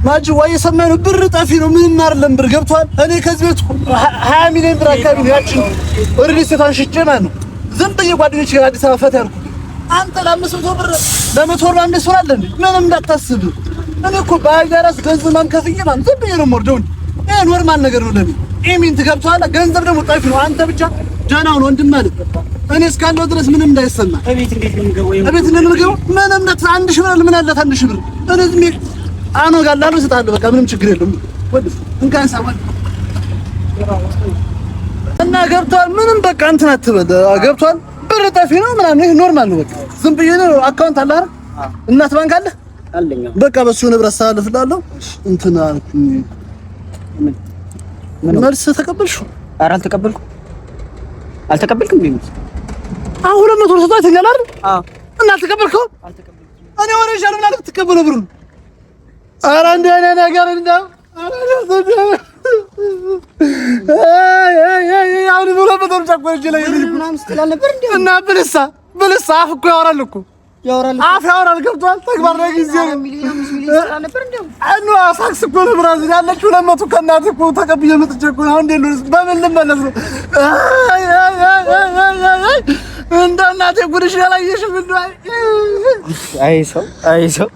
ማጂ ወይ የሰማኝ ነው ብር ጠፊ ነው ምንም አይደለም ብር ገብቷል እኔ ከዚህ ቤት 20 ሚሊዮን ብር አካባቢ ነው ያቺ ኦሬዲ ስታን ሽጬ ማለት ነው ዝም ብዬ ጓደኞቼ ጋር አዲስ አበባ ፈታ ያልኩት አንተ ለ500 ብር ለ100 ብር አንድ ሰው አለ እንዴ ምንም እንዳታስብ እኔ እኮ ባያራስ ገንዘብ ማንከፍዬ ማለት ዝም ብዬ ነው የምወርደው ይሄ ኖርማል ነገር ነው ለኔ ኢሚንት ገብቷል ገንዘብ ደግሞ ጠፊ ነው አንተ ብቻ ጃናው ነው ወንድም ማለት እኔ እስካለው ድረስ ምንም እንዳይሰማ እቤት እንዴት ነው የምገባው እቤት እንደምገባው ምንም ነት 1000 ብር ምን አላት 1000 ብር እኔ ዝም አኖ ጋር ላለው እሰጥሃለሁ በቃ ምንም ችግር የለውም ወደ እንካን ሳወል እና ገብቷል ምንም በቃ እንትን አትበል ገብቷል ብር ጠፊ ነው ምናምን ይሄ ኖርማል ነው በቃ ዝም ብዬ ነው አካውንት አለ አይደል እናት ባንክ አለ አለኝ በቃ በሱ ንብረት ሳልፍላለሁ እንትን አልኩኝ ምን መልስ ተቀበልሽው ኧረ አልተቀበልኩም ቢም አሁን 200 ብር ሰጥተኛል አይደል አዎ እና አልተቀበልከው እኔ ወሬ ይሻላል ማለት ተቀበለው ብሩ ኧረ እንደ እኔ ነገር እንደው አሁን ብሎ በጣም ጫቆች ላይ ምናምን ስትላል ነበር እንዴ እና ብልሳ አፍ እኮ ያወራል እኮ አፍ ያወራል ገብቷል ተግባር ላይ ጊዜ ሚሊዮን ስትላል ነበር እንዴ አኑ አሳክስ እኮ ነው ብራዚል ያለችው 200 ከእናትህ እኮ ተቀብዬ መጥቼ እኮ አሁን እንዴ ነው በምን ልመለስ ነው እንደ እናቴ ጉድሽ ያላየሽም እንደው አይ ሰው